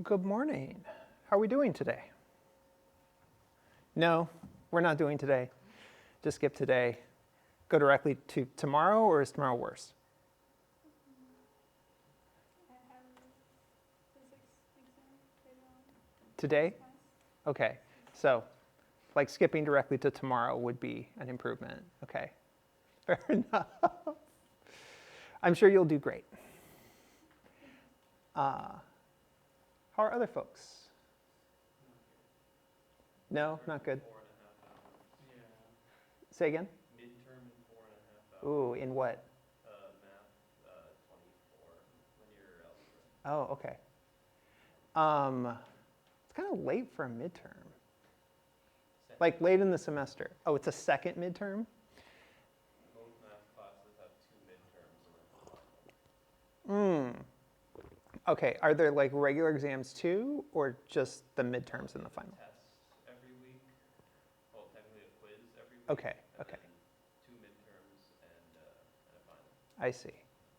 Good morning. How are we doing today? No, we're not doing today. Just skip today. Go directly to tomorrow, or is tomorrow worse? I have physics exam later on. Today? Okay. So, like skipping directly to tomorrow would be an improvement. Okay. Fair enough. I'm sure you'll do great. How are other folks? No, not good. 4.5 hours. Yeah. Say again? Midterm in 4.5 hours. Ooh, in what? Math 24, linear algebra. Oh, okay. It's kind of late for a midterm. Like late in the semester. Oh, it's a second midterm? Most math classes have 2 midterms in one. Okay, are there like regular exams too, or just the midterms and the final? Tests every week. Well, technically a quiz every week. Okay, and okay. then 2 midterms and a final. I see.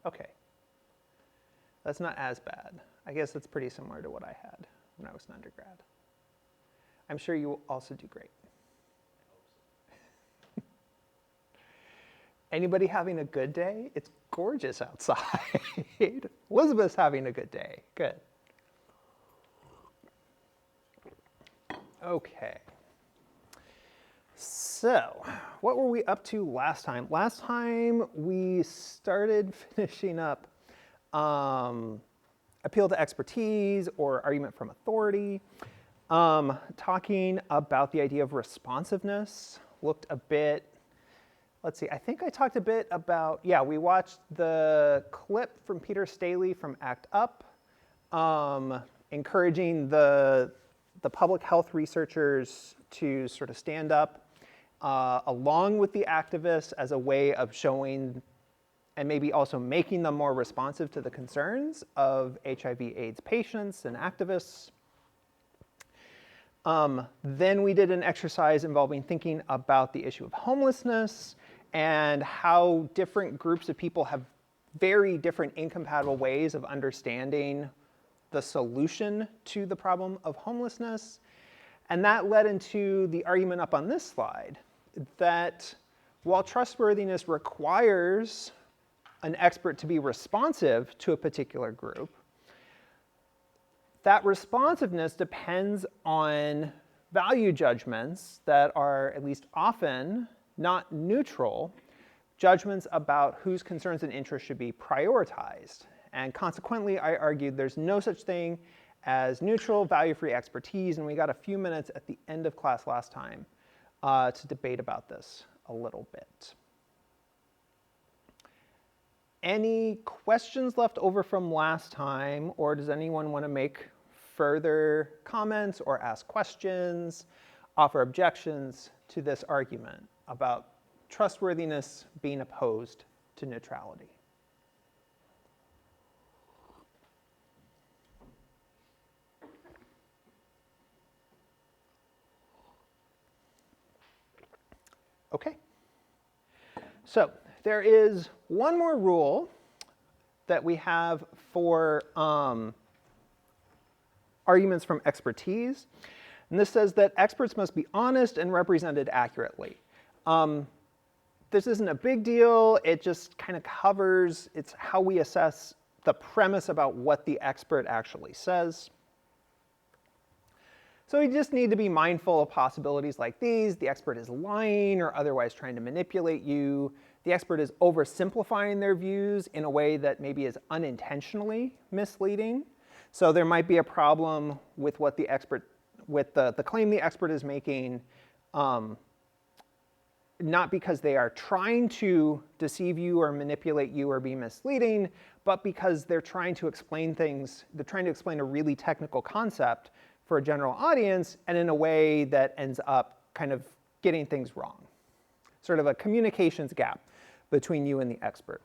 Okay. That's not as bad. I guess that's pretty similar to what I had when I was an undergrad. I'm sure you will also do great. I hope so. Anybody having a good day? It's gorgeous outside. Elizabeth's having a good day. Good. Okay. So, what were we up to last time? Last time we started finishing up appeal to expertise or argument from authority, talking about the idea of responsiveness, looked a bit. Let's see, I think I talked a bit about, we watched the clip from Peter Staley from ACT UP, encouraging the public health researchers to sort of stand up along with the activists as a way of showing and maybe also making them more responsive to the concerns of HIV/AIDS patients and activists. Then we did an exercise involving thinking about the issue of homelessness and how different groups of people have very different incompatible ways of understanding the solution to the problem of homelessness. And that led into the argument up on this slide that while trustworthiness requires an expert to be responsive to a particular group, that responsiveness depends on value judgments that are at least often not neutral, judgments about whose concerns and interests should be prioritized. And consequently, I argued there's no such thing as neutral, value-free expertise, and we got a few minutes at the end of class last time to debate about this a little bit. Any questions left over from last time, or does anyone want to make further comments or ask questions, offer objections to this argument about trustworthiness being opposed to neutrality? Okay. So there is one more rule that we have for arguments from expertise. And this says that experts must be honest and represented accurately. This isn't a big deal. It just kind of covers, it's how we assess the premise about what the expert actually says. So we just need to be mindful of possibilities like these. The expert is lying or otherwise trying to manipulate you. The expert is oversimplifying their views in a way that maybe is unintentionally misleading. So there might be a problem with what the expert, with the claim the expert is making, not because they are trying to deceive you or manipulate you or be misleading, but because they're trying to explain things, they're trying to explain a really technical concept for a general audience and in a way that ends up kind of getting things wrong. Sort of a communications gap between you and the expert.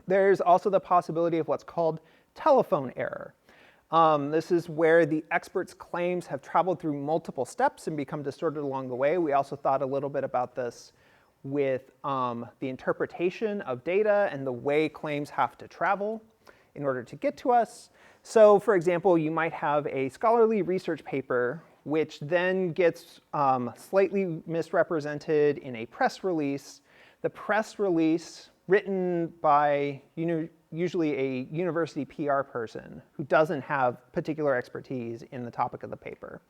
There's also the possibility of what's called telephone error. This is where the expert's claims have traveled through multiple steps and become distorted along the way. We also thought a little bit about this with the interpretation of data and the way claims have to travel in order to get to us. So for example, you might have a scholarly research paper which then gets slightly misrepresented in a press release. The press release, written by usually a university PR person who doesn't have particular expertise in the topic of the paper.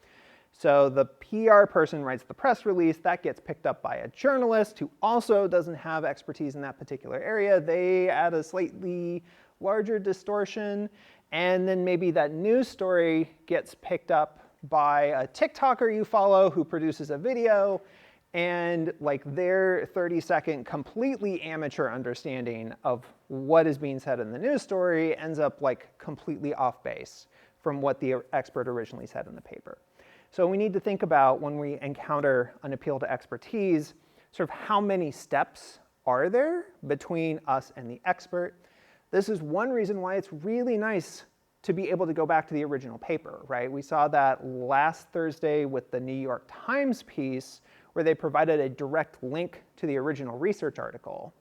So the PR person writes the press release, that gets picked up by a journalist who also doesn't have expertise in that particular area. They add a slightly larger distortion, and then maybe that news story gets picked up by a TikToker you follow who produces a video, and like their 30-second completely amateur understanding of what is being said in the news story ends up like completely off base from what the expert originally said in the paper. So we need to think about, when we encounter an appeal to expertise, sort of how many steps are there between us and the expert. This is one reason why it's really nice to be able to go back to the original paper, right? We saw that last Thursday with the New York Times piece, where they provided a direct link to the original research article.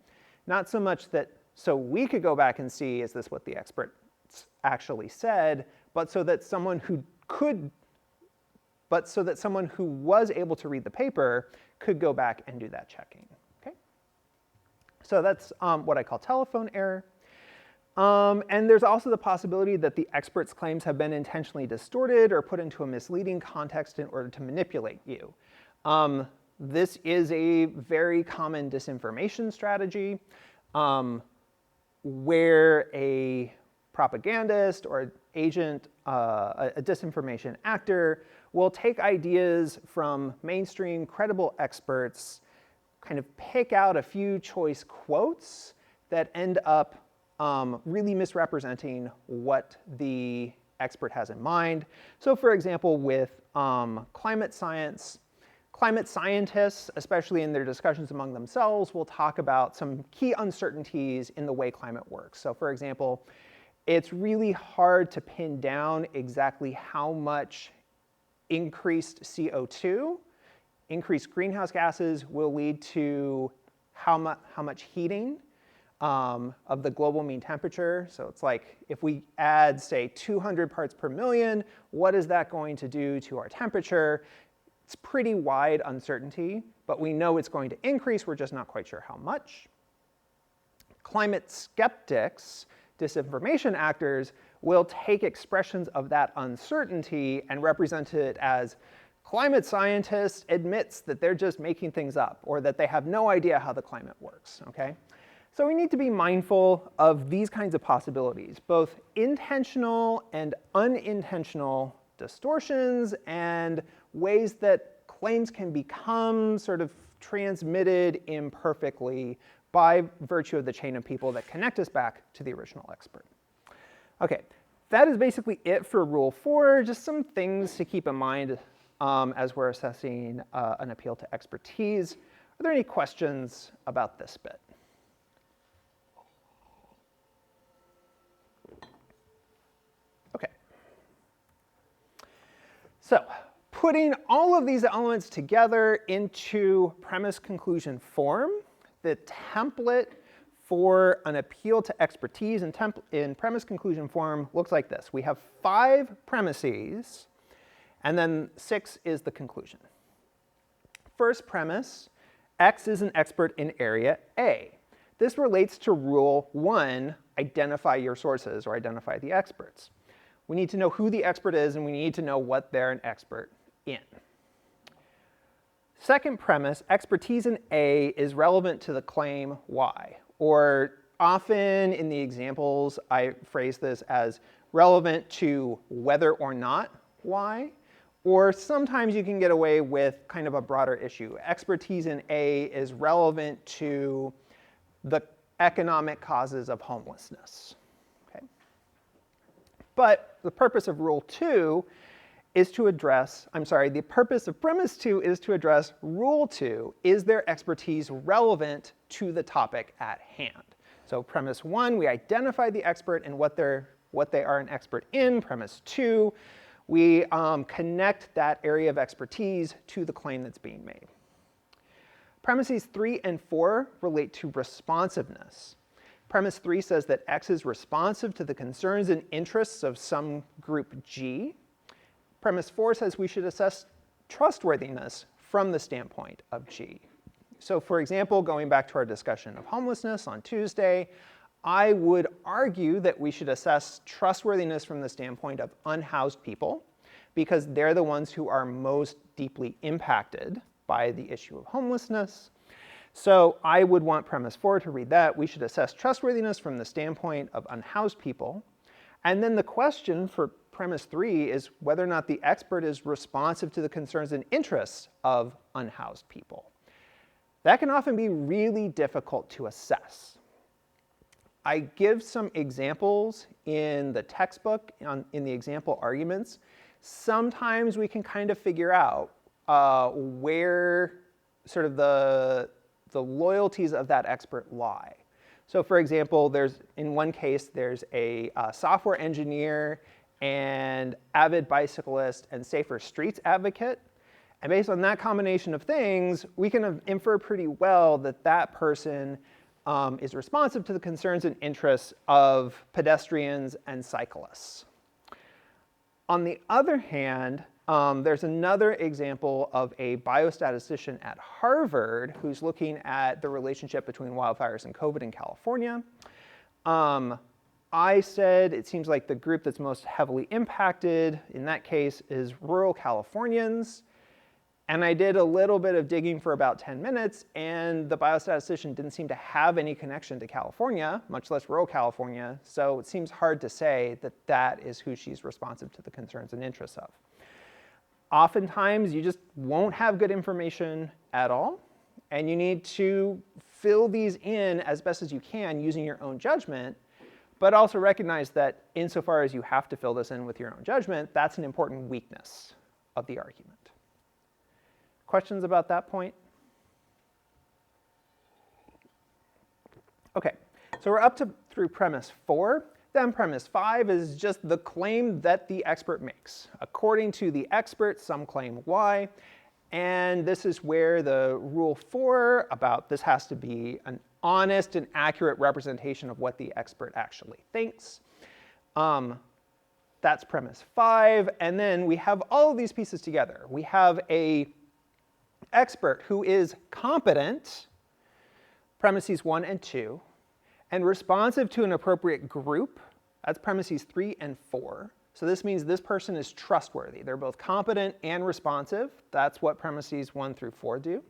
Not so much that so we could go back and see, is this what the experts actually said, but so that someone who was able to read the paper could go back and do that checking. Okay? So that's what I call telephone error. And there's also the possibility that the expert's claims have been intentionally distorted or put into a misleading context in order to manipulate you. This is a very common disinformation strategy where a propagandist or agent, a disinformation actor, will take ideas from mainstream credible experts, kind of pick out a few choice quotes that end up really misrepresenting what the expert has in mind. So for example, with climate science, climate scientists, especially in their discussions among themselves, will talk about some key uncertainties in the way climate works. So for example, it's really hard to pin down exactly how much increased CO2, increased greenhouse gases will lead to how much heating of the global mean temperature. So it's like if we add, say, 200 parts per million, what is that going to do to our temperature? It's pretty wide uncertainty, but we know it's going to increase. We're just not quite sure how much. Climate skeptics, disinformation actors, will take expressions of that uncertainty and represent it as climate scientist admits that they're just making things up, or that they have no idea how the climate works, okay? So we need to be mindful of these kinds of possibilities, both intentional and unintentional distortions and ways that claims can become sort of transmitted imperfectly by virtue of the chain of people that connect us back to the original expert. Okay, that is basically it for Rule 4, just some things to keep in mind as we're assessing an appeal to expertise. Are there any questions about this bit? Okay. So, putting all of these elements together into premise-conclusion form, the template for an appeal to expertise in premise-conclusion form looks like this. We have 5 premises, and then 6 is the conclusion. First premise, X is an expert in area A. This relates to Rule 1, identify your sources, or identify the experts. We need to know who the expert is, and we need to know what they're an expert in. Second premise, expertise in A is relevant to the claim Y. Or often in the examples, I phrase this as relevant to whether or not Y. Or sometimes you can get away with kind of a broader issue. Expertise in A is relevant to the economic causes of homelessness. Okay? But the purpose of Rule 2 is to address, the purpose of Premise 2 is to address Rule 2, is their expertise relevant to the topic at hand? So Premise 1, we identify the expert and what they are an expert in. Premise 2, we connect that area of expertise to the claim that's being made. Premises 3 and 4 relate to responsiveness. Premise 3 says that X is responsive to the concerns and interests of some group G. Premise 4 says we should assess trustworthiness from the standpoint of G. So for example, going back to our discussion of homelessness on Tuesday, I would argue that we should assess trustworthiness from the standpoint of unhoused people, because they're the ones who are most deeply impacted by the issue of homelessness. So I would want premise 4 to read that. We should assess trustworthiness from the standpoint of unhoused people. And then the question for premise 3 is whether or not the expert is responsive to the concerns and interests of unhoused people. That can often be really difficult to assess. I give some examples in the textbook, in the example arguments. Sometimes we can kind of figure out where sort of the loyalties of that expert lie. So for example, in one case, there's a software engineer and avid bicyclist and safer streets advocate. And based on that combination of things, we can infer pretty well that that person is responsive to the concerns and interests of pedestrians and cyclists. On the other hand, there's another example of a biostatistician at Harvard who's looking at the relationship between wildfires and COVID in California. I said it seems like the group that's most heavily impacted in that case is rural Californians. And I did a little bit of digging for about 10 minutes, and the biostatistician didn't seem to have any connection to California, much less rural California. So it seems hard to say that that is who she's responsive to the concerns and interests of. Oftentimes, you just won't have good information at all, and you need to fill these in as best as you can using your own judgment, but also recognize that insofar as you have to fill this in with your own judgment, that's an important weakness of the argument. Questions about that point? OK, so we're up through premise 4. Then premise 5 is just the claim that the expert makes. According to the expert, some claim Y. And this is where the rule 4 about this has to be an honest and accurate representation of what the expert actually thinks. That's premise 5. And then we have all of these pieces together. We have a expert who is competent, premises 1 and 2, and responsive to an appropriate group. That's premises 3 and 4. So this means this person is trustworthy. They're both competent and responsive. That's what premises 1 through 4 do.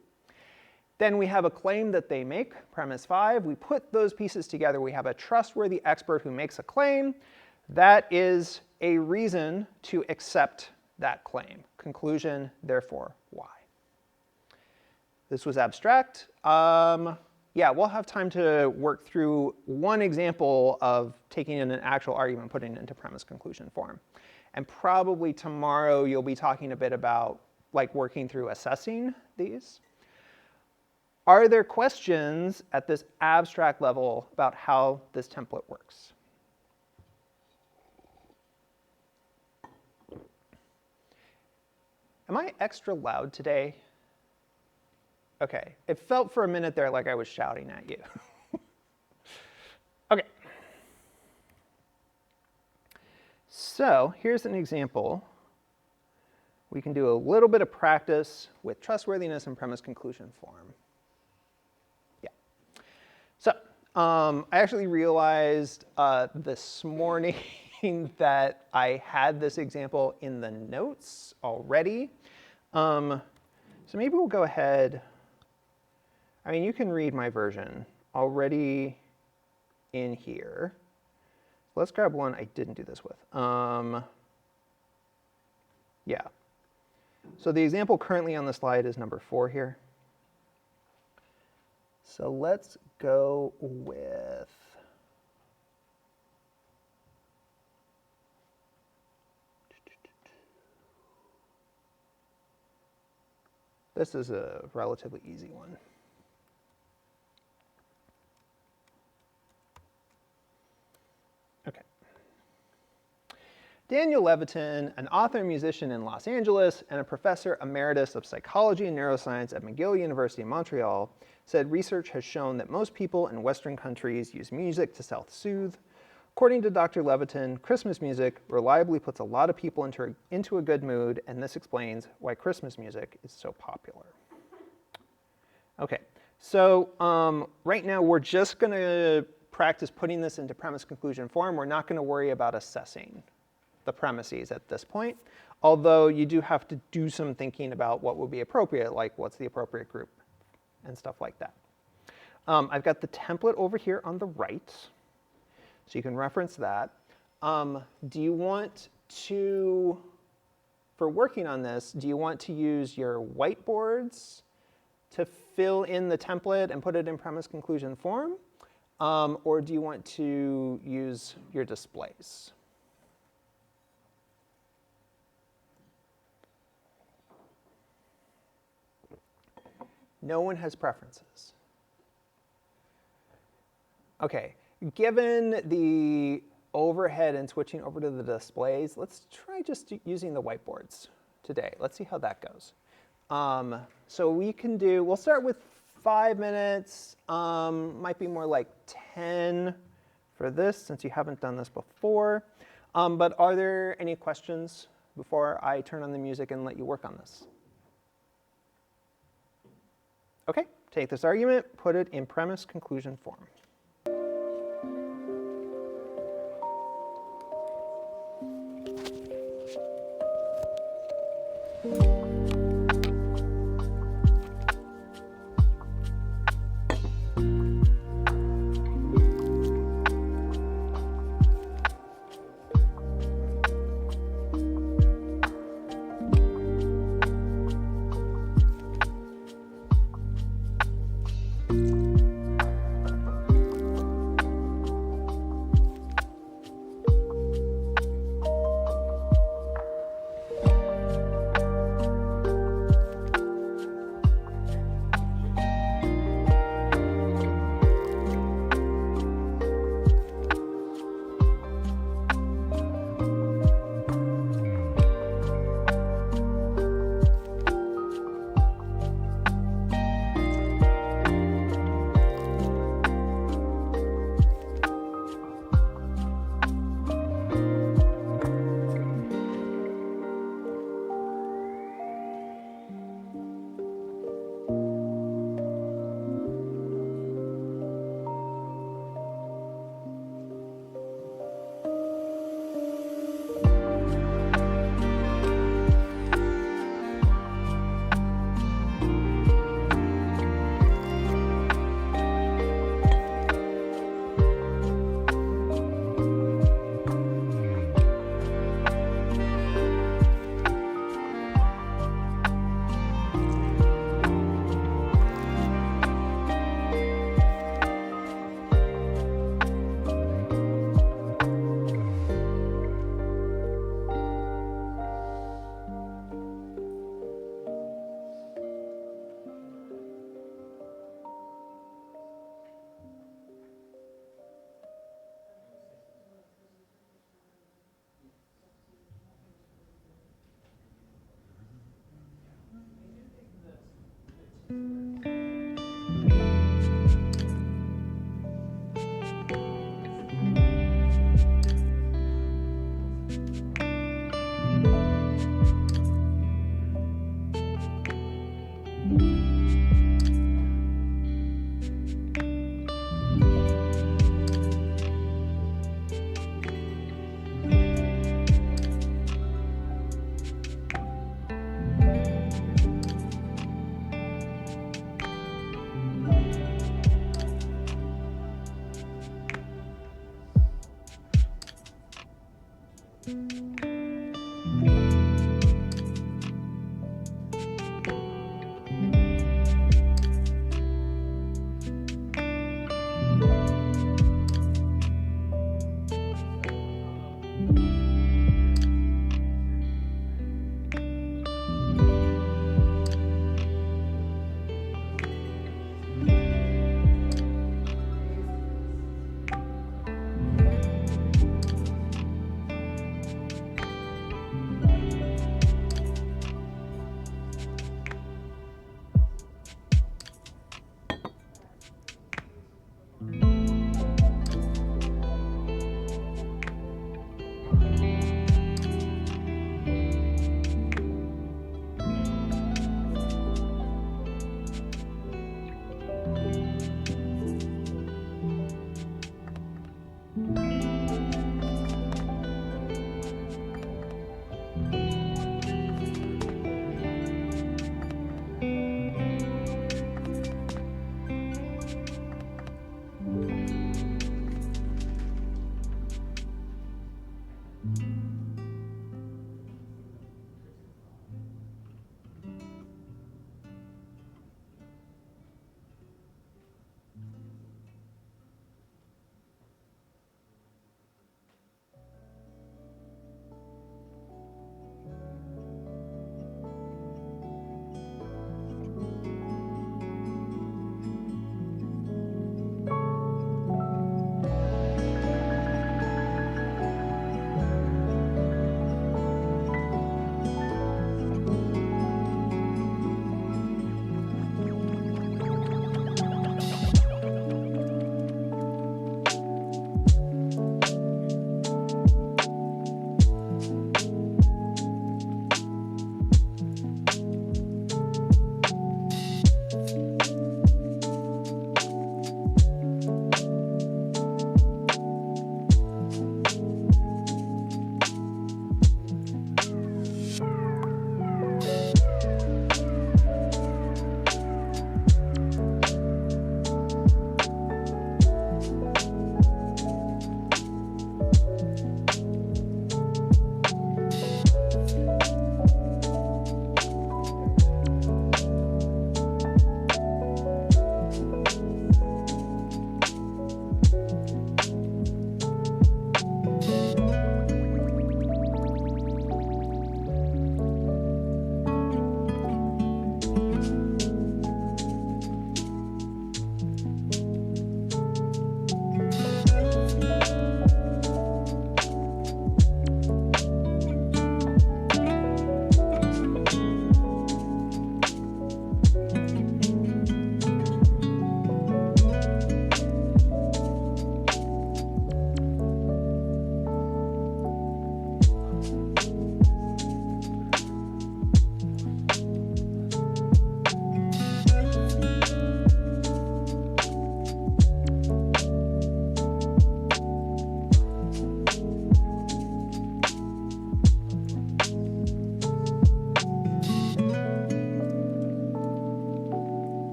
Then we have a claim that they make, premise 5. We put those pieces together. We have a trustworthy expert who makes a claim. That is a reason to accept that claim. Conclusion, therefore, Y. This was abstract. Yeah, we'll have time to work through one example of taking in an actual argument, putting it into premise conclusion form. And probably tomorrow you'll be talking a bit about working through assessing these. Are there questions at this abstract level about how this template works? Am I extra loud today? OK, it felt for a minute there like I was shouting at you. OK. So here's an example. We can do a little bit of practice with trustworthiness and premise conclusion form. Yeah. So I actually realized this morning that I had this example in the notes already. So maybe we'll go ahead. I mean, you can read my version already in here. Let's grab one I didn't do this with. Yeah. So the example currently on the slide is number 4 here. So let's go with this is a relatively easy one. Okay. Daniel Levitin, an author and musician in Los Angeles and a professor emeritus of psychology and neuroscience at McGill University in Montreal, said research has shown that most people in Western countries use music to self-soothe. According to Dr. Levitin, Christmas music reliably puts a lot of people into a good mood, and this explains why Christmas music is so popular. Okay, so right now we're just going to practice putting this into premise-conclusion form. We're not going to worry about assessing the premises at this point, although you do have to do some thinking about what would be appropriate, like what's the appropriate group and stuff like that. I've got the template over here on the right, so you can reference that. Do you want to, for working on this, do you want to use your whiteboards to fill in the template and put it in premise-conclusion form? Or do you want to use your displays? No one has preferences. Okay, given the overhead and switching over to the displays, let's try just using the whiteboards today. Let's see how that goes. So we'll start with 5 minutes, might be more like 10 for this since you haven't done this before. But are there any questions before I turn on the music and let you work on this? Okay, take this argument, put it in premise-conclusion form.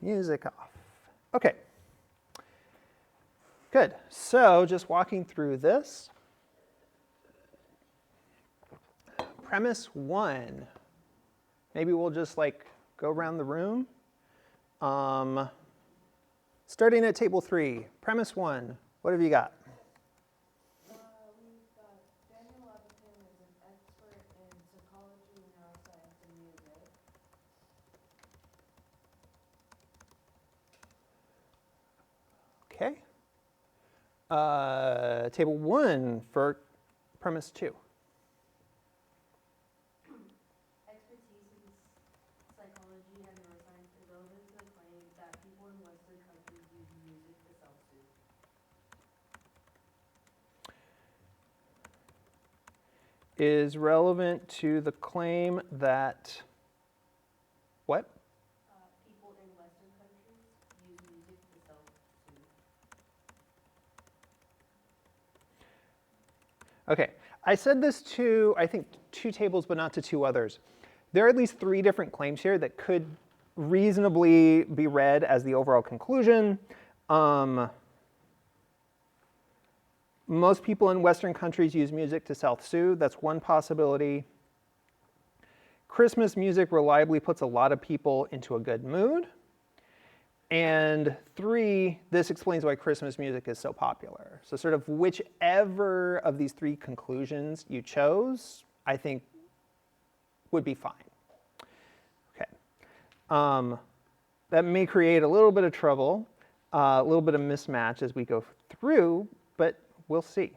Music off. Okay. Good. So just walking through this. Premise 1. Maybe we'll just like go around the room. Starting at table 3. Premise 1. What have you got? We've got Daniel Levitin is an expert in psychology, neuroscience, and music. Okay. Table 1 for premise 2. Expertise in psychology and neuroscience is relevant to the claim that people in Western countries use music to self-soothe. Is relevant to the claim that what? People in Western countries use music to self-soothe. Okay, I said this to, I think, 2 tables, but not to 2 others. There are at least 3 different claims here that could reasonably be read as the overall conclusion. Most people in Western countries use music to self-soothe. That's one possibility. Christmas music reliably puts a lot of people into a good mood. And 3, this explains why Christmas music is so popular. So sort of whichever of these 3 conclusions you chose, I think would be fine. Okay. That may create a little bit of trouble, a little bit of mismatch as we go through, but we'll see.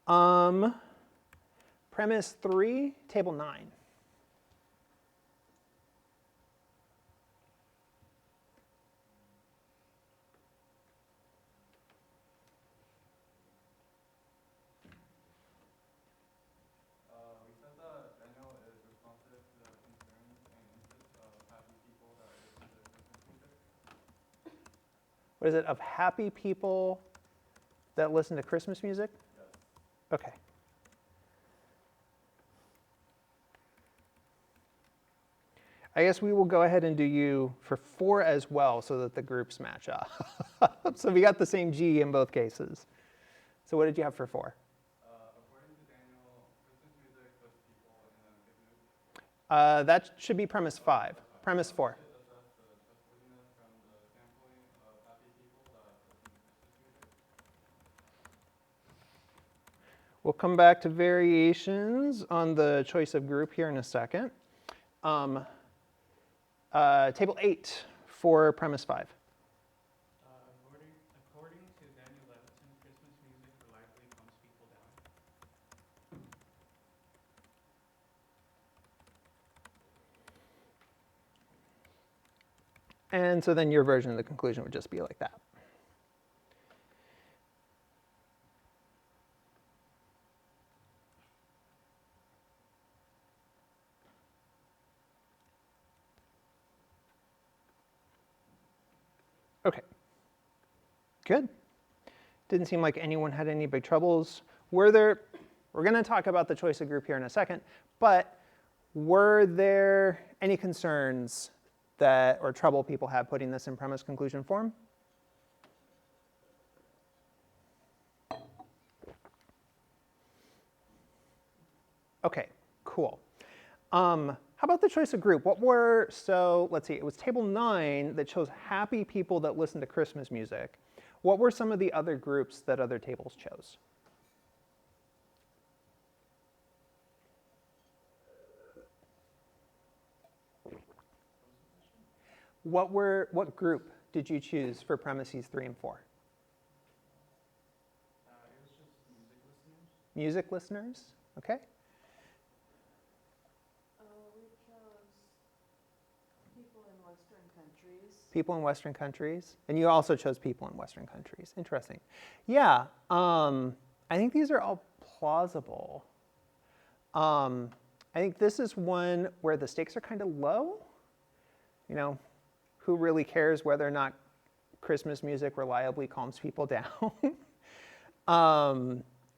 Premise 3, table 9. We said that Daniel is responsive to the concerns and interests of happy people that listen to Christmas music. What is it, of happy people that listen to Christmas music? Yes. Okay. I guess we will go ahead and do you for 4 as well so that the groups match up. So we got the same G in both cases. So what did you have for 4? According to Daniel, Christmas music puts people in a good mood. That should be premise 5. Premise 4. It assess the trustworthiness from the sampling of happy people that listen to Christmas music. We'll come back to variations on the choice of group here in a second. Table 8 for premise 5. According to Daniel Levitin, Christmas music reliably calms people down. And so then your version of the conclusion would just be like that. Okay, good. Didn't seem like anyone had any big troubles. We're going to talk about the choice of group here in a second, but were there any concerns that or trouble people have putting this in premise conclusion form? Okay, cool. How about the choice of group? So let's see, it was table 9 that chose happy people that listen to Christmas music. What were some of the other groups that other tables chose? What group did you choose for premises 3 and 4? It was just music listeners. Music listeners, okay. We chose people in Western countries. People in Western countries. And you also chose people in Western countries. Interesting. Yeah, I think these are all plausible. I think this is one where the stakes are kind of low. You know, who really cares whether or not Christmas music reliably calms people down?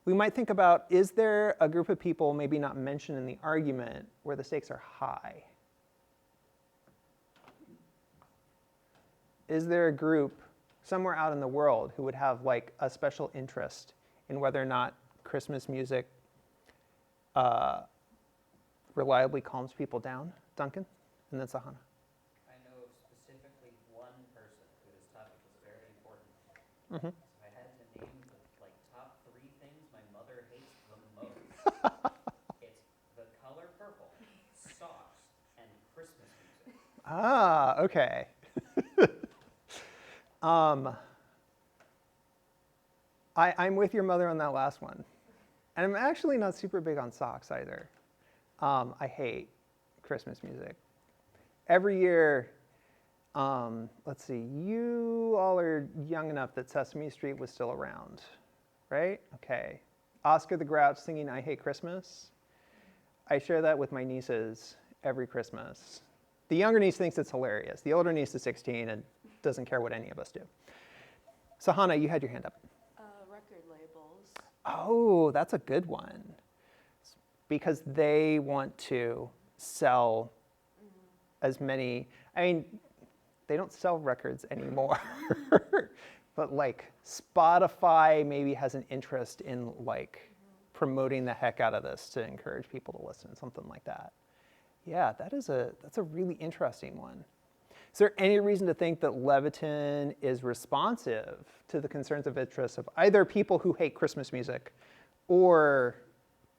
We might think about, is there a group of people, maybe not mentioned in the argument, where the stakes are high? is there a group somewhere out in the world who would have like a special interest in whether or not Christmas music reliably calms people down? Duncan, and then Sahana. I know of specifically one person who this topic is very important. Mhm. If I had to name the top 3 things my mother hates the most, it's the color purple, socks, and Christmas music. Ah, okay. I'm with your mother on that last one. And I'm actually not super big on socks either. I hate Christmas music. Every year, let's see, you all are young enough that Sesame Street was still around, right? Okay. Oscar the Grouch singing I Hate Christmas. I share that with my nieces every Christmas. The younger niece thinks it's hilarious. The older niece is 16 and doesn't care what any of us do. Sahana, you had your hand up. Record labels. Oh, that's a good one. Because they want to sell as many, I mean, they don't sell records anymore. But like Spotify maybe has an interest in like promoting the heck out of this to encourage people to listen, something like that. Yeah, that's a really interesting one. Is there any reason to think that Leviton is responsive to the concerns of interest of either people who hate Christmas music, or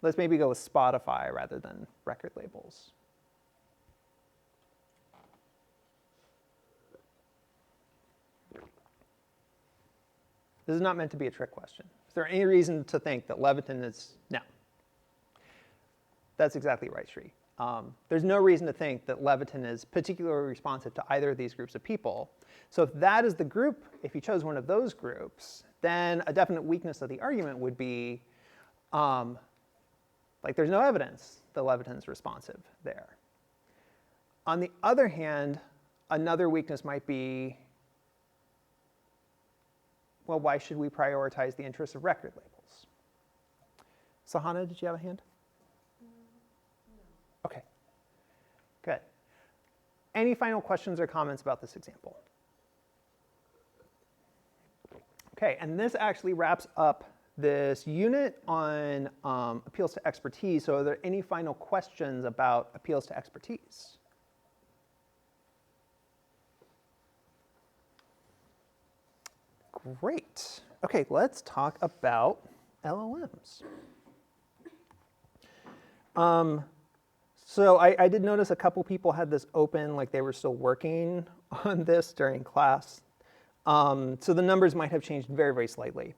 let's maybe go with Spotify rather than record labels? This is not meant to be a trick question. Is there any reason to think that Leviton is, no. That's exactly right, Sri. There's no reason to think that Leviton is particularly responsive to either of these groups of people. So if that is the group, if you chose one of those groups, then a definite weakness of the argument would be, like there's no evidence that Leviton's responsive there. On the other hand, another weakness might be, well, why should we prioritize the interests of record labels? Sahana, did you have a hand? Okay, good. Any final questions or comments about this example? Okay, and this actually wraps up this unit on appeals to expertise. So are there any final questions about appeals to expertise? Great. Okay, let's talk about LLMs. So I did notice a couple people had this open, like they were still working on this during class. So the numbers might have changed very, very slightly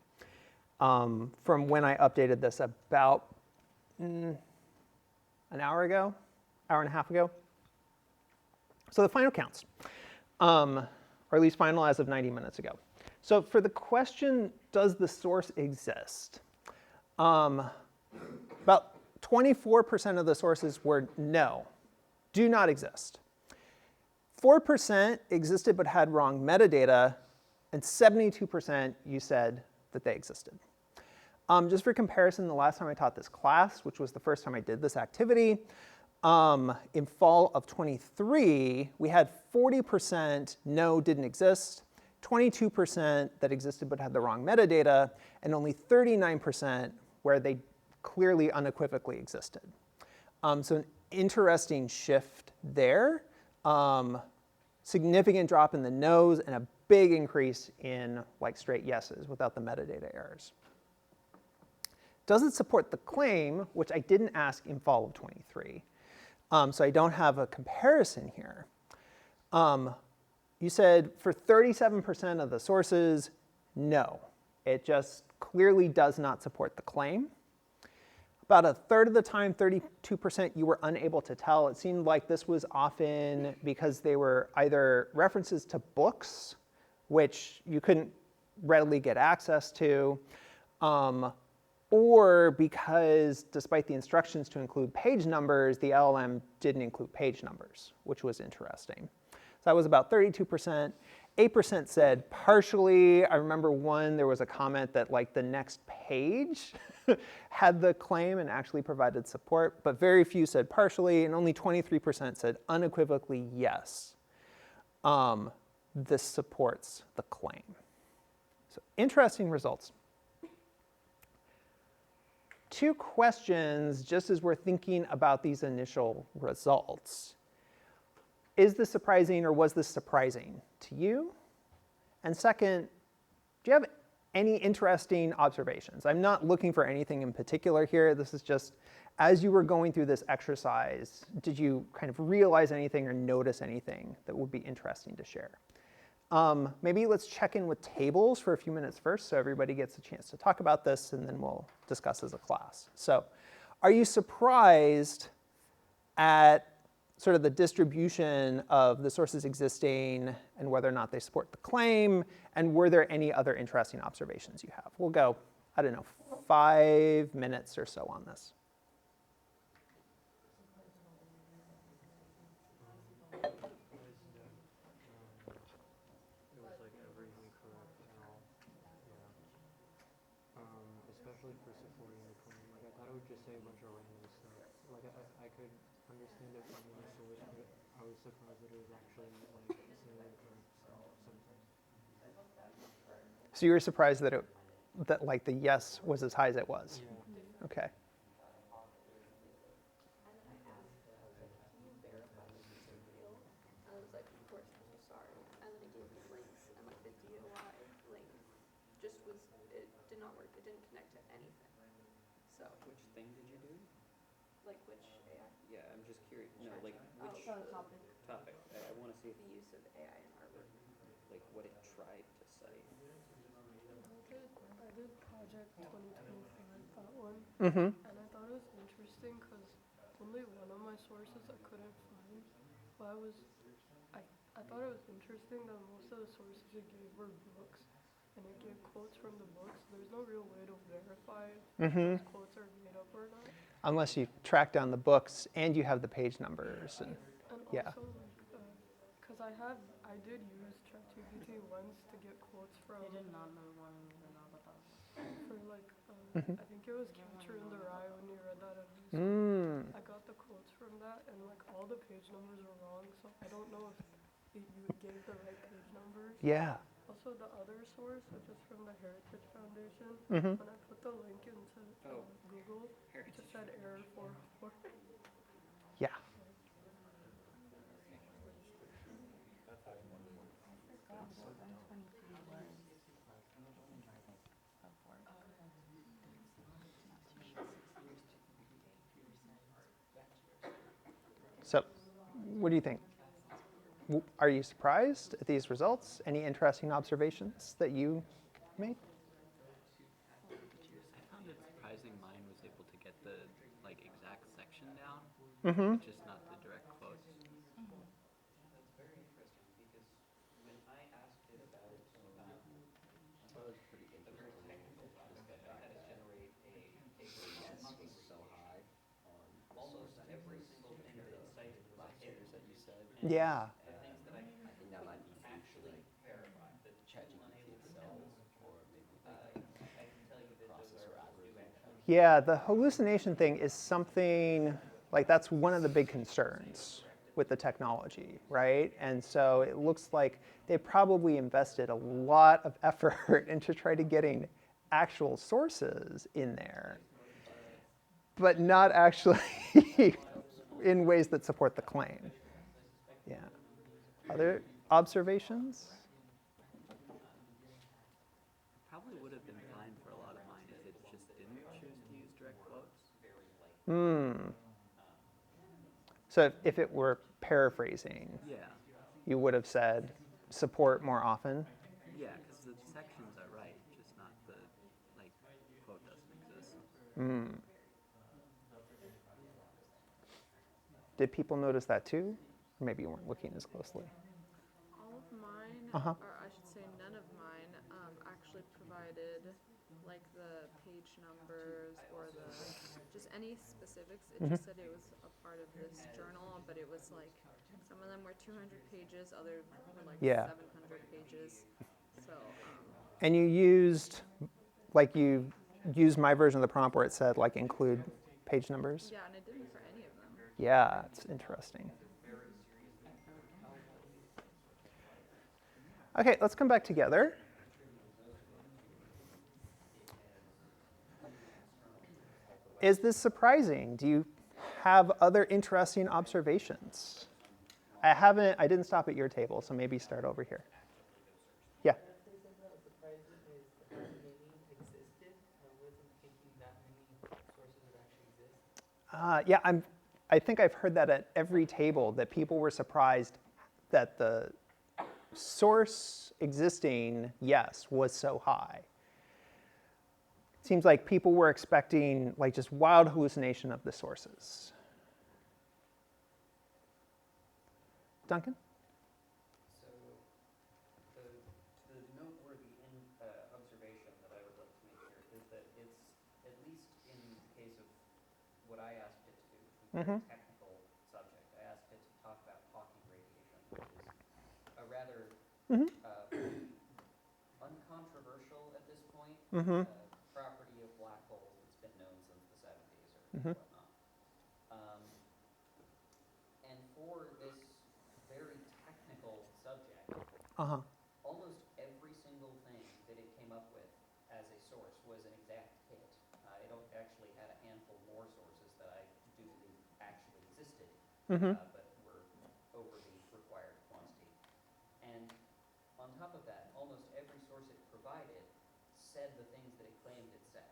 from when I updated this about an hour ago, hour and a half ago. So the final counts, or at least final as of 90 minutes ago. So for the question, does the source exist? About 24% of the sources were no, do not exist. 4% existed but had wrong metadata, and 72% you said that they existed. Just for comparison, the last time I taught this class, which was the first time I did this activity, in fall of 23, we had 40% no, didn't exist, 22% that existed but had the wrong metadata, and only 39% where they clearly unequivocally existed. So an interesting shift there. Significant drop in the no's and a big increase in like straight yeses without the metadata errors. Does it support the claim, which I didn't ask in fall of 23? So I don't have a comparison here. You said for 37% of the sources, no. It just clearly does not support the claim. About a third of the time, 32%, you were unable to tell. It seemed like this was often because they were either references to books, which you couldn't readily get access to, or because despite the instructions to include page numbers, the LLM didn't include page numbers, which was interesting. So that was about 32%. 8% said partially. I remember there was a comment that like the next page had the claim and actually provided support, but very few said partially, and only 23% said unequivocally yes. this supports the claim. So interesting results. Two questions just as we're thinking about these initial results. Is this surprising or was this surprising to you? And second, do you have any interesting observations? I'm not looking for anything in particular here. This is just, as you were going through this exercise, did you kind of realize anything or notice anything that would be interesting to share? Maybe let's check in with tables for a few minutes first so everybody gets a chance to talk about this, and then we'll discuss as a class. So are you surprised at sort of the distribution of the sources existing and whether or not they support the claim? And were there any other interesting observations you have? We'll go, I don't know, 5 minutes or so on this. It was like everything correct and all. Yeah. Especially for supporting the claim. Like I thought it would just say a bunch of random stuff. Like I could understand it from the source, but I was surprised that it was actually like saying the correct stuff sometimes. So you were surprised that that like the yes was as high as it was? Yeah. Okay. I was like, of course, I'm so sorry. And then it gave me links, and like the DOI link just was, it did not work. It didn't connect to anything. So, Which thing did you do? like which AI? Yeah, I'm just curious. No, like Oh, which topic. topic? I want to see if, The use of AI in artwork. like what it tried to cite. I did Project 2025, that one, Mm-hmm. and I thought it was interesting because only one of my sources I couldn't find. But I thought it was interesting that most of the sources it gave were books, and it gave quotes from the books. There's no real way to verify if Mm-hmm. those quotes are made up or not. Unless you track down the books and you have the page numbers. And And Yeah. also, because I did use ChatGPT once to get quotes from. They did not know one about that. For like, Mhm. I think it was Catcher in the Rye when you read that at least. Mm. I got the quotes from that, and like all the page numbers were wrong, so I don't know if you gave the right page numbers. Yeah. Also, the other source, which is from the Heritage Foundation, Mm-hmm. when I put the link into Google, it just said error 404. Yeah. So, what do you think? Are you surprised at these results? Any interesting observations that you made? I found it surprising mine was able to get the like exact section down, Mm-hmm. but just not the direct quotes. That's very interesting because when I asked it about, That was pretty a very interesting. technical topic, I had it generate a paper Yes, on was so high on almost every single thing that it cited was a hit. that you said. Yeah. The things that I I think that might be actually verified, that ChatGPT itself, or maybe I can tell you that those processor are do algorithm. actually. Yeah, the hallucination thing is something, like that's one of the big concerns with the technology, right? And so it looks like they probably invested a lot of effort into try to getting actual sources in there, but not actually in ways that support the claim. Yeah. Other observations? Probably would have been fine for a lot of mine if it just didn't choose to use direct quotes. Hmm. So if it were paraphrasing, Yeah, you would have said support more often? yeah, because the sections are right, just not the like quote doesn't exist. Hmm. Did people notice that too? Or maybe you weren't looking as closely. All of mine, Uh-huh. or I should say none of mine, actually provided like the page numbers or the, just any specifics. It just said it was a part of this journal, but it was like, some of them were 200 pages, others were like Yeah. 700 pages. So, And you used, like you used my version of the prompt where it said like include page numbers? yeah, and it didn't for any of them. Yeah, it's interesting. Okay, let's come back together. Is this surprising? Do you have other interesting observations? I didn't stop at your table, so maybe start over here. Yeah. Yeah, I think I've heard that at every table, that people were surprised that the source existing, yes, was so high. It seems like people were expecting like just wild hallucination of the sources. Duncan? So, the noteworthy observation that I would like to make here is that it's, at least in the case of what I asked it to do, which was a very technical subject, I asked it to talk about Hawking radiation, which is a rather uncontroversial at this point property of black holes that's been known since the 70s or whatnot. And for this very technical subject, almost every single thing that it came up with as a source was an exact hit. It actually had a handful more sources that I do believe actually existed, but were over the required quantity. And on top of that, almost every source it provided said the things that it claimed it said.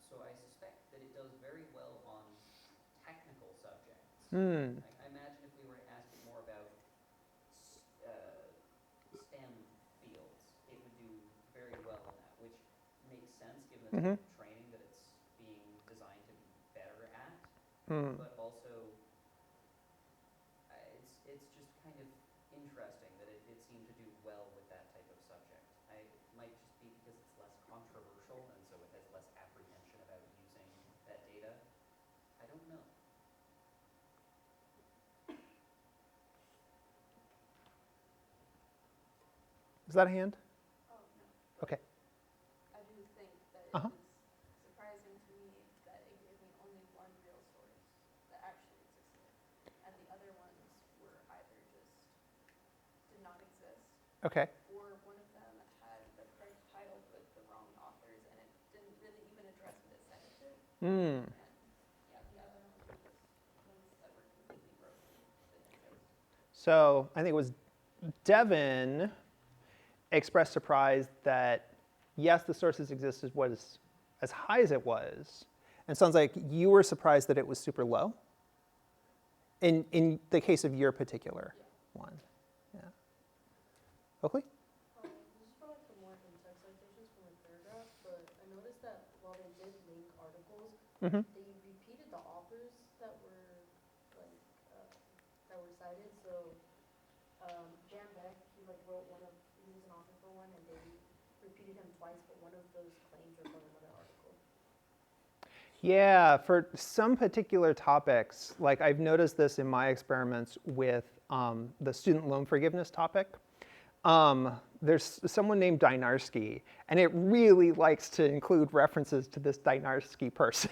So I suspect that it does very well on technical subjects. I imagine if we were to ask it more about STEM fields, it would do very well in that, which makes sense given the type of training that it's being designed to be better at. But also, it's just kind of interesting that it seemed to do well with that type of subject. It might just be because it's less controversial, and so it has less apprehension about using that data. I don't know. Is that a hand? Oh, no. Okay. I do think that it was surprising to me that it gave me only one real source that actually existed. And the other ones were either just did not exist, Okay. or one of them had the correct title but the wrong authors, and it didn't really even address what it said it did. And yeah, the other ones were just ones that were completely broken, didn't exist. So I think it was Devin expressed surprise that yes, the sources existed was as high as it was. And it sounds like you were surprised that it was super low in the case of your particular one. Yeah. Oakley? This is for like the more in-text citations from a paragraph, but I noticed that while they did link articles, they repeated the authors that were like that were cited. So Jan Beck, he like wrote one of, he was an author for one, and they repeated him twice, but one of those claims are from another article. Yeah, for some particular topics, like I've noticed this in my experiments with the student loan forgiveness topic. There's someone named Dynarsky, and it really likes to include references to this Dynarsky person.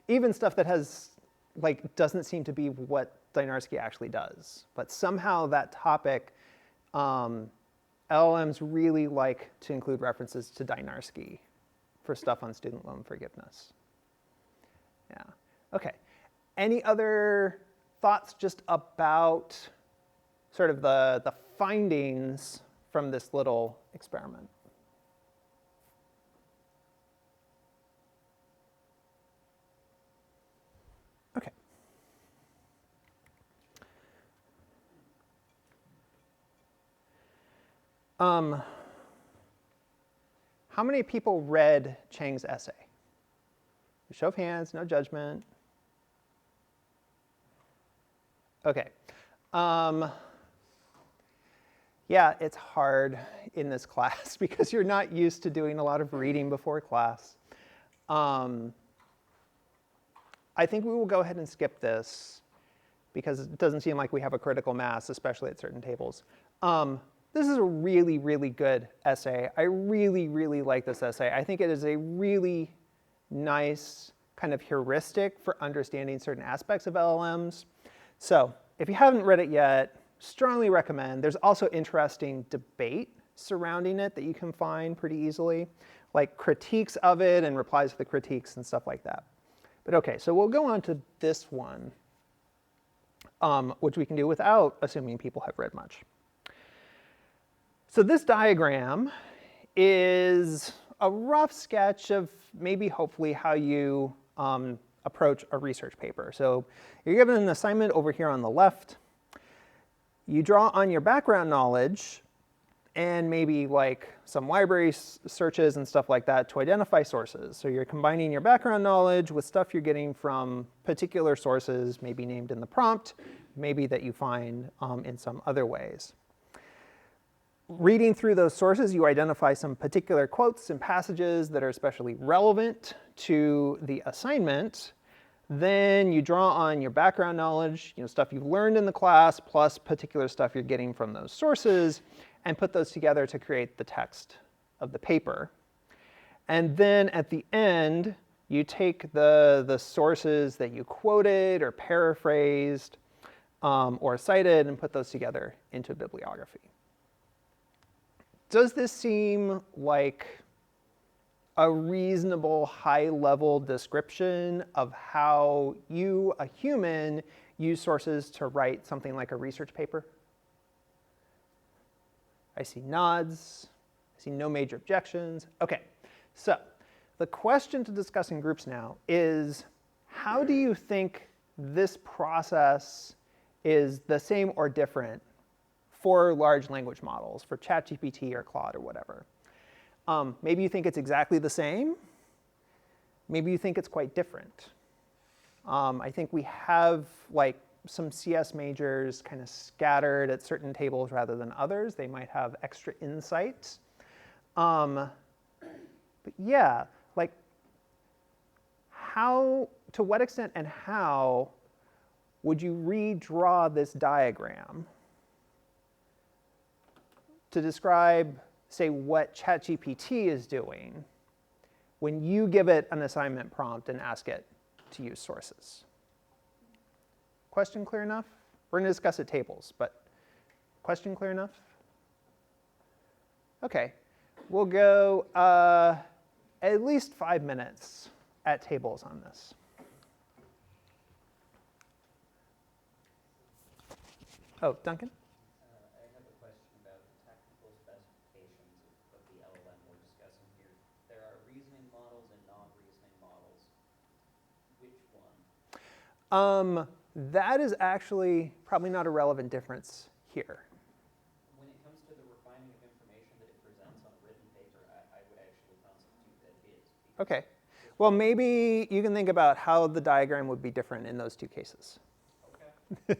Even stuff that has, like, doesn't seem to be what Dynarsky actually does. But somehow that topic, LLMs really like to include references to Dynarsky for stuff on student loan forgiveness. Yeah, okay. Any other thoughts just about sort of the findings from this little experiment? Okay. How many people read Chang's essay? Show of hands, no judgment. Okay. Yeah, it's hard in this class because you're not used to doing a lot of reading before class. I think we will go ahead and skip this because it doesn't seem like we have a critical mass, especially at certain tables. This is a really, really good essay. I really, really like this essay. I think it is a really nice kind of heuristic for understanding certain aspects of LLMs. So if you haven't read it yet, strongly recommend. There's also interesting debate surrounding it that you can find pretty easily, like critiques of it and replies to the critiques and stuff like that. But okay, so we'll go on to this one, which we can do without assuming people have read much. So this diagram is a rough sketch of maybe hopefully how you approach a research paper. So you're given an assignment over here on the left. You draw on your background knowledge and maybe like some library searches and stuff like that to identify sources. So you're combining your background knowledge with stuff you're getting from particular sources, maybe named in the prompt, maybe that you find in some other ways. Reading through those sources, you identify some particular quotes and passages that are especially relevant to the assignment. Then you draw on your background knowledge, stuff you've learned in the class, plus particular stuff you're getting from those sources, and put those together to create the text of the paper. And then at the end, you take the sources that you quoted or paraphrased or cited and put those together into a bibliography. Does this seem like a reasonable high-level description of how you, a human, use sources to write something like a research paper? I see nods. I see no major objections. OK, so the question to discuss in groups now is, how do you think this process is the same or different for large language models, for ChatGPT or Claude or whatever? Maybe you think it's exactly the same. Maybe you think it's quite different. I think we have like some CS majors kind of scattered at certain tables rather than others. They might have extra insight. But yeah, like how, to what extent and how would you redraw this diagram to describe, say, what ChatGPT is doing when you give it an assignment prompt and ask it to use sources? Question clear enough? We're going to discuss at tables, but question clear enough? OK, we'll go at least 5 minutes at tables on this. Oh, Duncan? I have a question about the technical specifications of the LLM we're discussing here. There are reasoning models and non-reasoning models. Which one? That is actually probably not a relevant difference here. When it comes to the refining of information that it presents on a written paper, I would actually constitute that it is. OK. Well, maybe you can think about how the diagram would be different in those two cases. Okay.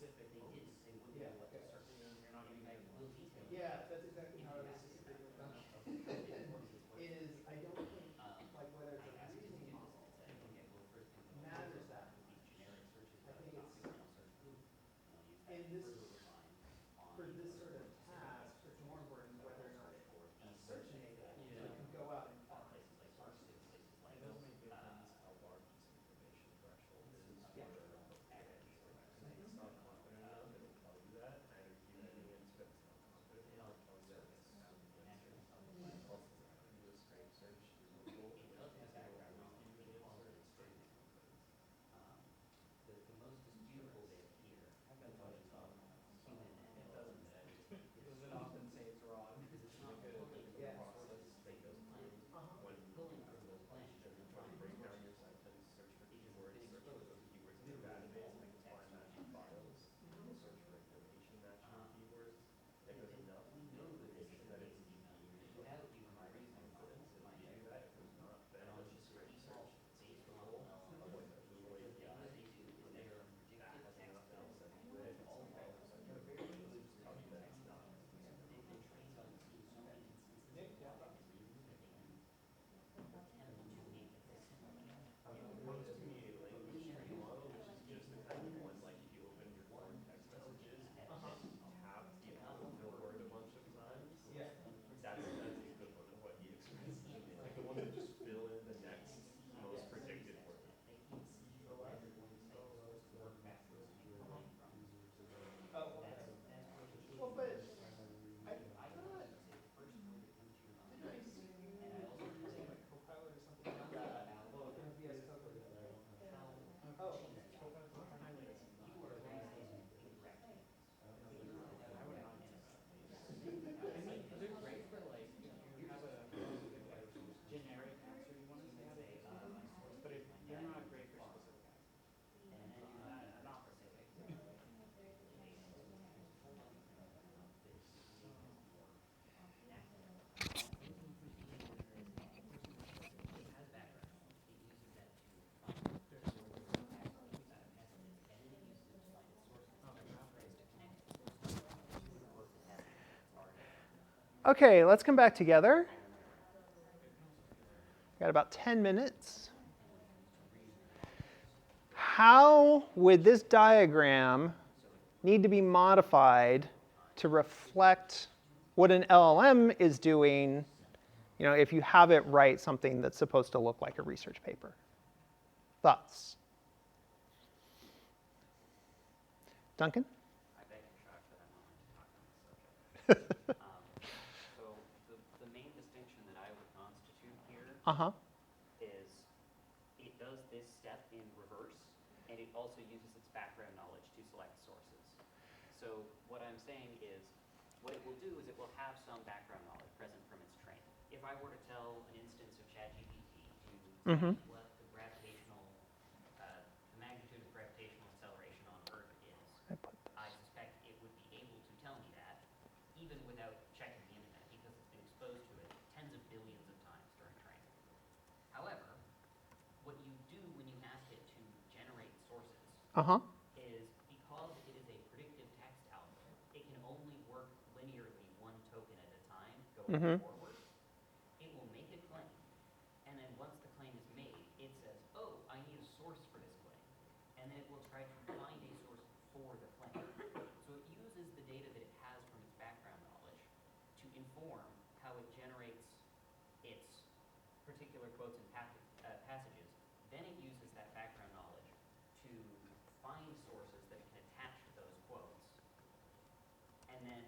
specific. They didn't, they wouldn't Yeah, know what to okay. search. You're not gonna I will detail it. Yeah, that's exactly If how you I was ask thinking about of one it. of the big sources where Is I don't think like whether it's I a ask the reasoning students model and say, okay, well, first thing that I'll do matters is that I'll much. use these generic searches I about think a it's topic, and I'll search Google. And I'll use that in to this further refine on for this other sort of more specific task, it's sources. more important So whether or I'll not search it for has these search sources enabled, that so Yeah. it can go out and find places like sources. Parsec, places like It does make a difference how large this information threshold is Yeah. for the Academy So like, sources. if it's not confident enough, it'll tell you that, and either keep feeding into it, it's not confident It enough, all or tell you that it's naturally plus exactly do a straight search through Google, It which does have will background always knowledge give you the because answer, it's it's training. versus confidence. The most disputable bit here, which is human It and doesn't say. Does it often say it's wrong? because it's Is not it good at pulling the Yeah. sources process from that those goes claims. through Uh-huh. when It's you pulling have from those those claims claims and and you're trying to finding break down your sources. sentence, search for It is keywords, been search for exposed those to keywords in the really database, long and then find text matching machine files, models. search for information matching Um, keywords. If there's enough we know that this information that it's database can be done deemed without using a highly reasoning model, confident, in it'll my give view. you that. If there's not, then And it on does a just a straight default search based through on Google, LLM, like a Google the thing API, that they do is and they if are that predictive has text enough, it'll cells send you with it. If all it's of not, it'll send the you a very page good to tell you that text it's not. models. They've been trained on seeing so many instances Nick, of yeah, logic thoughts? and reasoning that they can pretend to make a simile. One to me, language Linear training model, which algebra. is just the kind of one, like if you open your foreign text messages At that best, have the not one autofill word. word a bunch of times, Yeah. that's the equivalent of what he expressed to me. Like the one that just fill in the next most predicted word. They can't see that you're going to say sources work backwards and you claim from. Oh, okay. That's where the Well, but I I thought, say the first word that comes to your mind. didn't I see you And I also tell using you like Copilot or something like nothing that about in VS Code with it? how Oh, cheese okay. you are using incorrect things. I would not use that. I mean, they're great for like, if you have a specific like generic answer you want to see how to get to my source, but if they're not great for specific answers. And then you have Not for specific specific. applications to pull them and open up this to make this more accurate. It has background knowledge. It uses that to find passages, and then it uses it to find its sources. It's to connect sources to passages that it's already done. Okay, let's come back together. Got about 10 minutes. How would this diagram need to be modified to reflect what an LLM is doing, you know, if you have it write something that's supposed to look like a research paper? Thoughts? Duncan? I beg your shock that I'm willing to talk on this subject. So the main distinction that I would constitute here Uh-huh. is it does this step in reverse, and it also uses its background knowledge to select sources. So what I'm saying is, what it will do is it will have some background knowledge present from its training. If I were to tell an instance of ChatGPT to Mhm. what the gravitational, the magnitude of gravitational acceleration on Earth is, I suspect it would be able to tell me that, even without checking the internet, because it's been exposed to it tens of billions of times during training. However, what you do when you ask it to generate sources Uh-huh. is, because it is a predictive text algorithm, it can only work linearly one token at a time going Mhm. forward. It will make a claim, and then once the claim is made, it says, oh, I need a source for this claim. And then it will try to find a source for the claim. So it uses the data that it has from its background knowledge to inform how it generates its particular quotes and passages. Then it uses that background knowledge to find sources that it can attach to those quotes. And then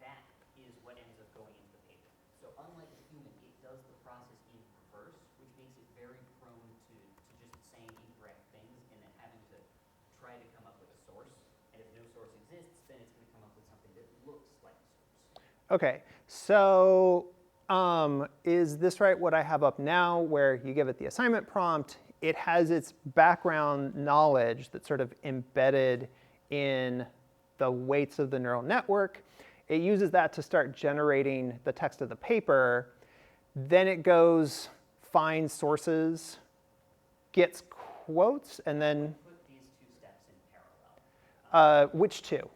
that is what ends up going into the paper. So unlike a human, it does the process in reverse, which makes it very prone to just saying incorrect things and then having to try to come up with a source. And if no source exists, then it's going to come up with something that looks like a source. Okay, so is this right, what I have up now, where you give it the assignment prompt, it has its background knowledge that's sort of embedded in the weights of the neural network. It uses that to start generating the text of the paper. Then it goes, finds sources, gets quotes, and then, Put these two steps in parallel. Which two?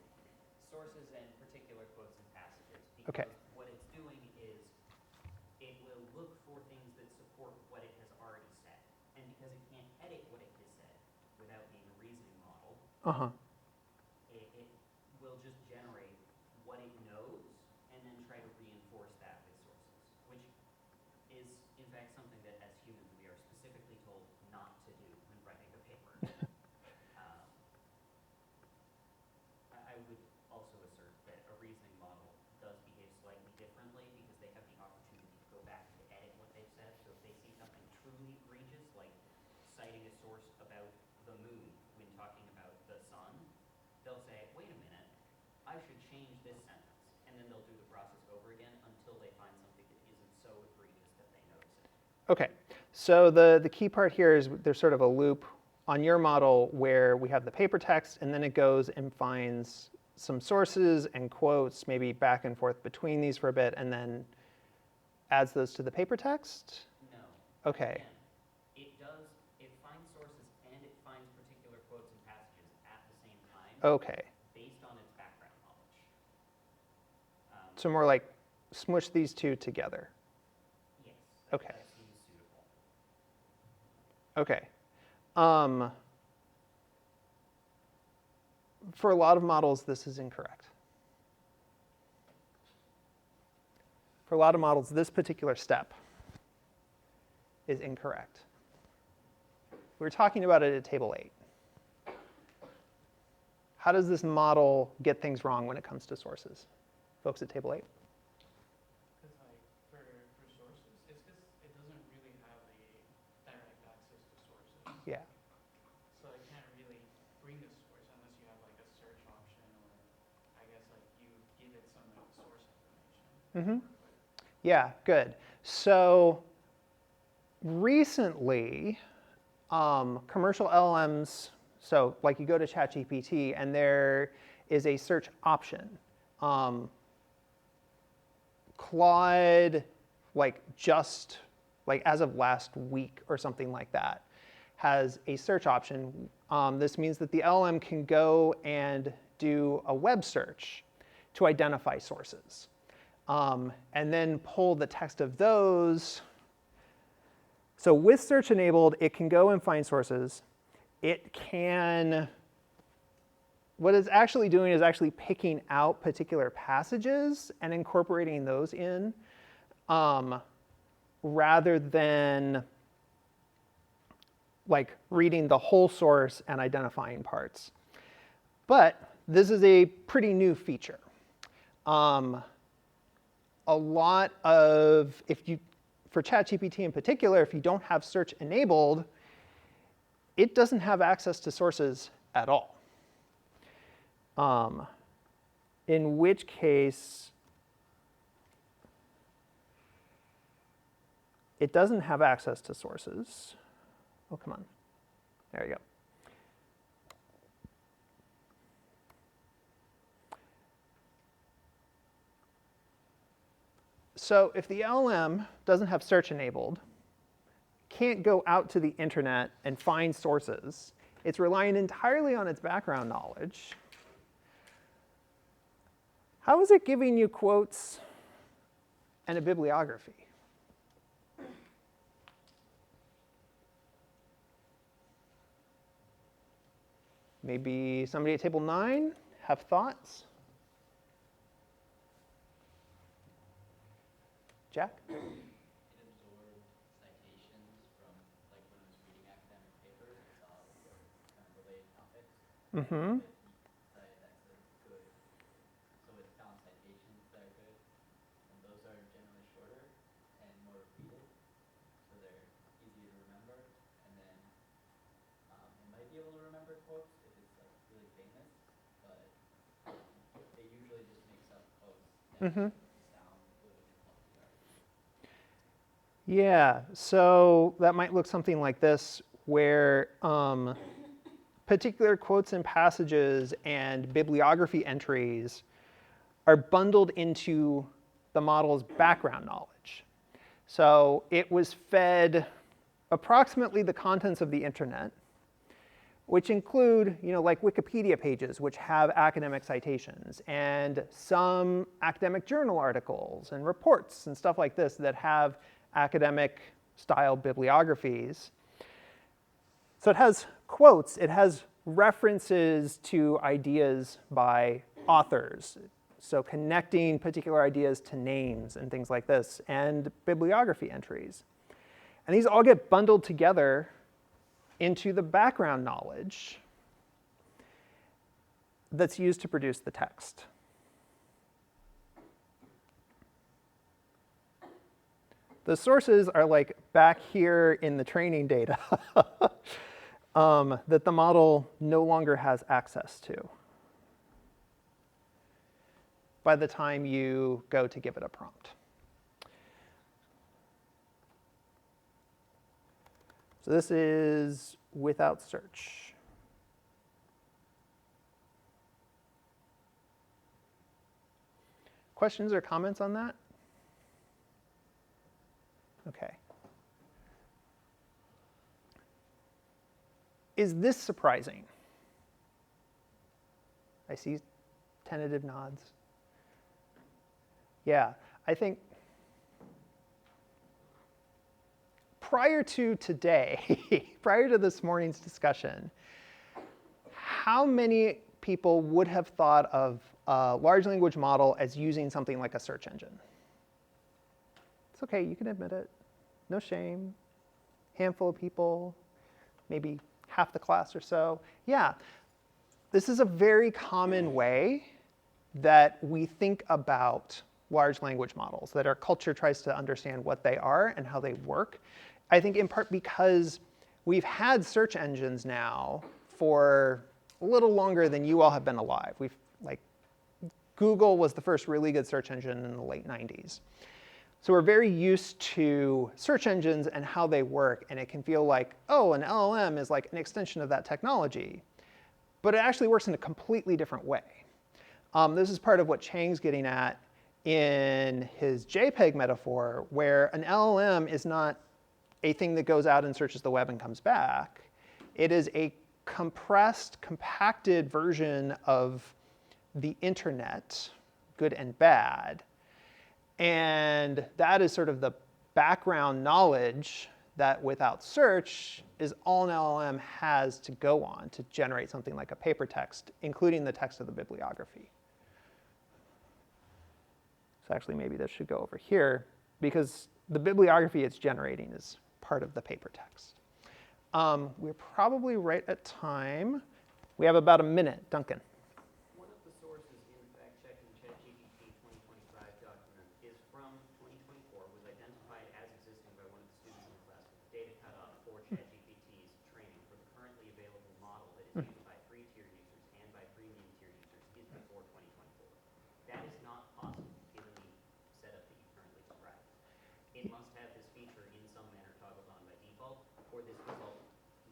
Sources and particular quotes and passages. Okay. Because what it's doing is it will look for things that support what it has already said. And because it can't edit what it has said without being a reasoning model, Uh-huh. it will just generate what it knows and then try to reinforce that with sources, which is, in fact, something that as humans we are specifically told not to do when writing a paper. I would also assert that a reasoning model does behave slightly differently because they have the opportunity to go back and edit what they've said. So if they see something truly egregious, like citing a source about the moon when talking about the sun, they'll say, wait a minute, I should change this sentence. And then they'll do the process over again until they find something that isn't so egregious that they notice it. Okay, so the key part here is there's sort of a loop on your model where we have the paper text, and then it goes and finds some sources and quotes, maybe back and forth between these for a bit, and then adds those to the paper text? No. Okay. Again, it finds sources and it finds particular quotes and passages at the same time Okay. based on its background knowledge. So more like smush these two together. Yes. Okay. That seems suitable. Okay. For a lot of models, this is incorrect. For a lot of models, this particular step is incorrect. We were talking about it at table 8. How does this model get things wrong when it comes to sources? Folks at table 8? Because like for sources, it's because it doesn't really have a direct access to sources. Yeah. So it can't really bring a source unless you have like a search option, or I guess like you give it some like source information. Yeah, good. So recently, commercial LLMs, so like you go to ChatGPT and there is a search option. Claude, just as of last week or something like that, has a search option. This means that the LLM can go and do a web search to identify sources, and then pull the text of those. So with search enabled, it can go and find sources. It can, what it's actually doing is actually picking out particular passages and incorporating those in, rather than reading the whole source and identifying parts. But this is a pretty new feature. A lot of, for ChatGPT in particular, if you don't have search enabled, it doesn't have access to sources at all. In which case, it doesn't have access to sources. Oh, come on. There you go. So if the LLM doesn't have search enabled, can't go out to the internet and find sources, it's relying entirely on its background knowledge, how is it giving you quotes and a bibliography? Maybe somebody at table 9 have thoughts? Jack? It absorbed citations from, when I was reading academic papers, I saw kind of related topics. Mm-hmm. That's good. So it found citations that are good, and those are generally shorter and more repeated, so they're easier to remember. And then it might be able to remember quotes if it's really famous, but it usually just makes up quotes that Yeah, so that might look something like this, where particular quotes and passages and bibliography entries are bundled into the model's background knowledge. So it was fed approximately the contents of the internet, which include, like Wikipedia pages, which have academic citations, and some academic journal articles and reports and stuff like this that have academic style bibliographies. So it has quotes, it has references to ideas by authors, so connecting particular ideas to names and things like this, and bibliography entries. And these all get bundled together into the background knowledge that's used to produce the text. The sources are like back here in the training data that the model no longer has access to by the time you go to give it a prompt. So this is without search. Questions or comments on that? Okay. Is this surprising? I see tentative nods. Yeah, I think prior to today, prior to this morning's discussion, how many people would have thought of a large language model as using something like a search engine? It's okay, you can admit it. No shame. Handful of people, maybe half the class or so. Yeah, this is a very common way that we think about large language models, that our culture tries to understand what they are and how they work. I think in part because we've had search engines now for a little longer than you all have been alive. Google was the first really good search engine in the late 90s. So we're very used to search engines and how they work, and it can feel like, oh, an LLM is like an extension of that technology. But it actually works in a completely different way. This is part of what Chang's getting at in his JPEG metaphor, where an LLM is not a thing that goes out and searches the web and comes back. It is a compressed, compacted version of the internet, good and bad. And that is sort of the background knowledge that without search is all an LLM has to go on to generate something like a paper text, including the text of the bibliography. So actually, maybe this should go over here, because the bibliography it's generating is part of the paper text. We're probably right at time. We have about a minute. Duncan. One of the sources in fact-checking ChatGPT 2025 document is from 2024, was identified as existing by one of the students in the class with data cutoff for ChatGPT's training for the currently available model that is used by 3-tier users and by premium tier users is before 2024. That is not possible given the setup that you currently described. It must have this feature in some manner toggled on by default, or this result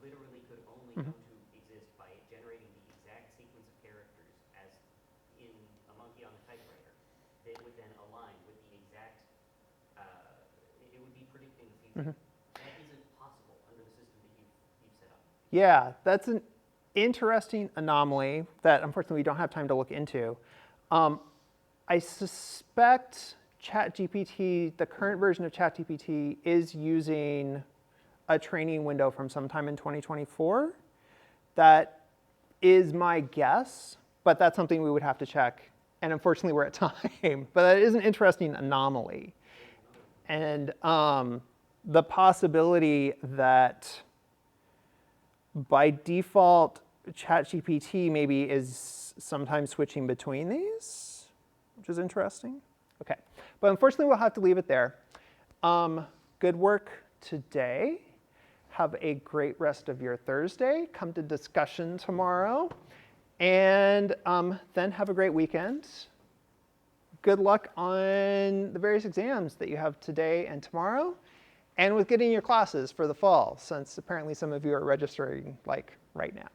literally could only come to exist by generating the exact sequence of characters as in a monkey on a typewriter that would then align with the exact, it would be predicting the future. That isn't possible under the system that you've set up. Yeah, that's an interesting anomaly that unfortunately we don't have time to look into. I suspect ChatGPT, the current version of ChatGPT, is using a training window from sometime in 2024. That is my guess, but that's something we would have to check. And unfortunately, we're at time. But that is an interesting anomaly. And the possibility that by default, ChatGPT maybe is sometimes switching between these, which is interesting. OK, but unfortunately, we'll have to leave it there. Good work today. Have a great rest of your Thursday. Come to discussion tomorrow. And then have a great weekend. Good luck on the various exams that you have today and tomorrow, and with getting your classes for the fall, since apparently some of you are registering like right now.